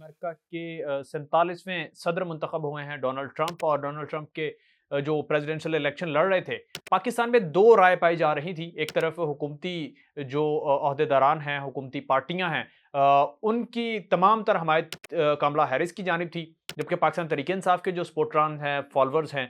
America के 47वें सदर मुंतखब हुए हैं डोनाल्ड ट्रंप और डोनाल्ड ट्रंप के जो प्रेसिडेंशियल इलेक्शन लड़ रहे थे, पाकिस्तान में 2 राय पाई जा रही थी। एक तरफ हुकूमती जो ओहदेदारान हैं, हुकूमती पार्टियां हैं, उनकी तमाम तर हमायत कमला हैरिस की जानिब थी, जबकि पाकिस्तान तहरीक-ए-इंसाफ के जो सपोर्टरान हैं, फॉलोअर्स हैं,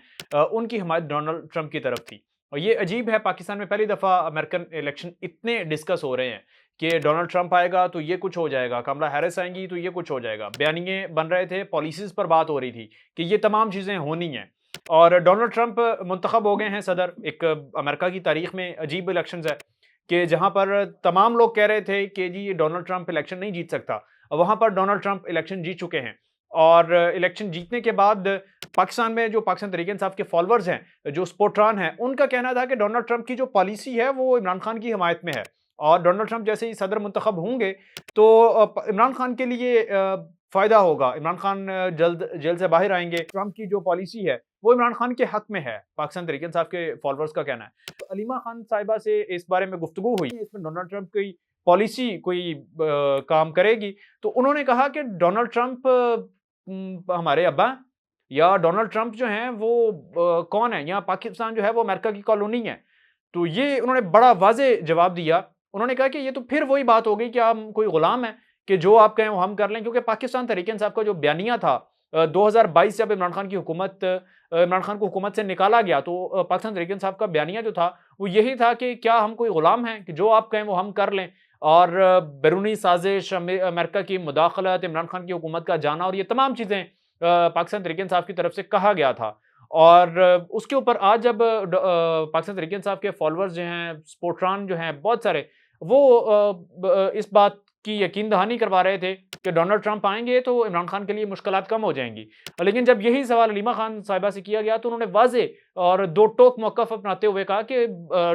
उनकी हमायत डोनाल्ड ट्रंप की तरफ थी। और ये अजीब है, पाकिस्तान में पहली दफ़ा अमेरिकन इलेक्शन इतने डिस्कस हो रहे हैं कि डोनाल्ड ट्रंप आएगा तो ये कुछ हो जाएगा, कमला हैरिस आएँगी तो ये कुछ हो जाएगा। बयानिए बन रहे थे, पॉलिसीज़ पर बात हो रही थी कि ये तमाम चीज़ें होनी हैं। और डोनाल्ड ट्रंप मुंतखब हो गए हैं सदर। एक अमेरिका की तारीख में अजीब इलेक्शंस है कि जहाँ पर तमाम लोग कह रहे थे कि जी ये डोनाल्ड ट्रंप इलेक्शन नहीं जीत सकता। वहाँ पर डोनाल्ड ट्रंप इलेक्शन जीत चुके हैं। और इलेक्शन जीतने के बाद पाकिस्तान में जो पाकिस्तान तहरीक-ए-इंसाफ के फॉलोअर्स हैं, जो सपोर्टरान हैं, उनका कहना था कि डोनाल्ड ट्रंप की जो पॉलिसी है वो इमरान खान की हिमायत में है। और डोनाल्ड ट्रंप जैसे ही सदर मुंतखब होंगे तो इमरान खान के लिए फ़ायदा होगा। इमरान खान जल्द जेल से बाहर आएँगे। ट्रंप की जो पॉलिसी है, वो इमरान खान के हक में है, पाकिस्तान तहरीक-ए-इंसाफ के फॉलोअर्स का कहना है। तो अलीमा खान साहिबा से इस बारे में गुफ्तगू हुई, इसमें डोनाल्ड ट्रंप की पॉलिसी कोई काम करेगी? तो उन्होंने कहा कि डोनाल्ड ट्रंप हमारे अब्बा हैं, या डोनाल्ड ट्रंप जो हैं वो कौन है? यहाँ पाकिस्तान जो है वो अमेरिका की कॉलोनी है। तो ये उन्होंने बड़ा वाज़ेह जवाब दिया। उन्होंने कहा कि ये तो फिर वही बात हो गई कि हम कोई गुलाम हैं कि जो आप कहें वो हम कर लें, क्योंकि पाकिस्तान तहरीक-ए-इंसाफ का जो बयानिया था 2022 जब इमरान खान की हुकूमत इमरान खान को हुकूमत से निकाला गया, तो पाकिस्तान तहरीक-ए-इंसाफ का बयानिया जो था वो यही था कि क्या हम कोई गुलाम हैं कि जो आप कहें वो हम कर लें। और बैरूनी साज़िश, अमेरिका की मुदाखलत, इमरान खान की हुकूमत का जाना और ये तमाम चीज़ें पाकिस्तान तहरीक-ए-इंसाफ की तरफ से कहा गया था। और उसके ऊपर आज जब पाकिस्तान तहरीक-ए-इंसाफ के फॉलोअर्स जो हैं, सपोर्टरान जो हैं बहुत सारे, वो इस बात की यकीन दहानी करवा रहे थे कि डोनाल्ड ट्रंप आएँगे तो इमरान खान के लिए मुश्किलात कम हो जाएँगी। लेकिन जब यही सवाल अलीमा खान साहिबा से किया गया तो उन्होंने वाज़ेह और दो टोक मौक़िफ़ अपनाते हुए कहा कि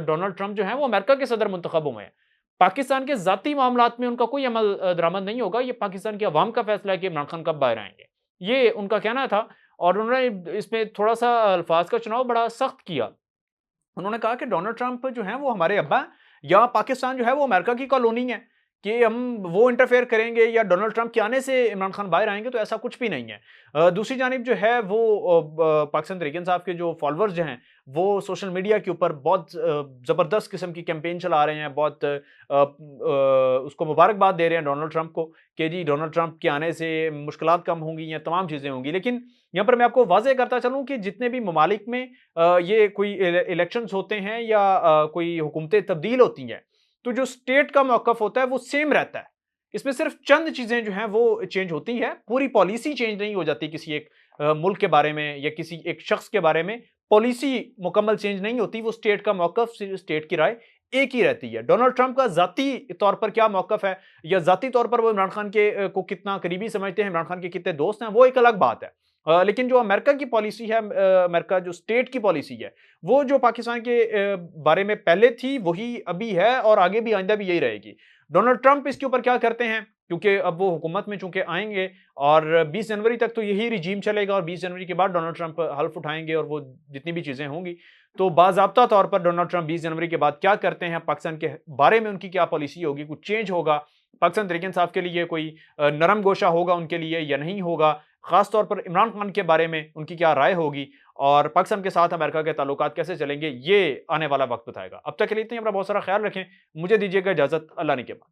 डोनाल्ड ट्रंप जो हैं वो अमेरिका के सदर मुंतखब हुए हैं। पाकिस्तान के ज़ाती मामलात में उनका कोई अमल दरामद नहीं होगा, ये पाकिस्तान की अवाम का फ़ैसला है कि इमरान खान कब बाहर आएँगे। ये उनका कहना था और उन्होंने इसमें थोड़ा-सा अल्फ़ाज़ का चुनाव बड़ा सख्त किया। उन्होंने कहा कि डोनाल्ड ट्रंप जो हैं वो हमारे अब्बा हैं, या पाकिस्तान जो है वो अमेरिका की कॉलोनी है कि हम वो इंटरफेयर करेंगे या डोनाल्ड ट्रंप के आने से इमरान खान बाहर आएँगे, तो ऐसा कुछ भी नहीं है। दूसरी जानिब जो है वो पाकिस्तान तहरीक-ए-इंसाफ के जो फॉलोअर्स जो हैं, वो सोशल मीडिया के ऊपर बहुत ज़बरदस्त किस्म की कैंपेन चला रहे हैं, बहुत उसको मुबारकबाद दे रहे हैं डोनाल्ड ट्रंप को कि जी डोनाल्ड ट्रंप के आने से मुश्किलात कम होंगी या तमाम चीज़ें होंगी। लेकिन यहाँ पर मैं आपको वाज़ेह करता चलूँ कि जितने भी ममालिक में ये कोई इलेक्शंस होते हैं या कोई हुकूमतें तब्दील होती हैं, तो जो स्टेट का मौक़िफ़ होता है वो सेम रहता है। इसमें सिर्फ़ चंद चीज़ें जो हैं वो चेंज होती हैं, पूरी पॉलिसी चेंज नहीं हो जाती किसी एक मुल्क के बारे में या किसी एक शख़्स के बारे में। पॉलिसी मुकम्मल चेंज नहीं होती, वो स्टेट का मौक़िफ़, स्टेट की राय एक ही रहती है। डोनाल्ड ट्रंप का ज़ाती तौर पर क्या मौक़िफ़ है या ज़ाती तौर पर वो इमरान खान के को कितना करीबी समझते हैं, इमरान खान के कितने दोस्त हैं, वो एक अलग बात है। लेकिन जो अमेरिका की पॉलिसी है, अमेरिका जो स्टेट की पॉलिसी है, वो जो पाकिस्तान के बारे में पहले थी, वही अभी है और आगे भी आइंदा भी यही रहेगी। डोनाल्ड ट्रंप इसके ऊपर क्या करते हैं, क्योंकि अब वो हुकूमत में चूँकि आएँगे और 20 जनवरी तक तो यही रिजीम चलेगा और 20 जनवरी के बाद डोनाल्ड ट्रंप हल्फ उठाएँगे और वो जितनी भी चीज़ें होंगी, तो बाज़ाब्ता तौर पर डोनाल्ड ट्रंप 20 जनवरी के बाद क्या करते हैं, पाकिस्तान के बारे में उनकी क्या पॉलिसी होगी, कुछ चेंज होगा, पाकिस्तान तहरीक-ए-इंसाफ के लिए कोई नरम गोशा होगा उनके लिए या नहीं होगा, ख़ास तौर पर इमरान खान के बारे में उनकी क्या राय होगी और पाकिस्तान के साथ अमेरिका के ताल्लुकात कैसे चलेंगे, ये आने वाला वक़्त बताएगा। अब तक के लिए इतना ही, अपना बहुत सारा ख़्याल रखें। मुझे दीजिएगा इजाज़त, अल्लाह ने के बाद।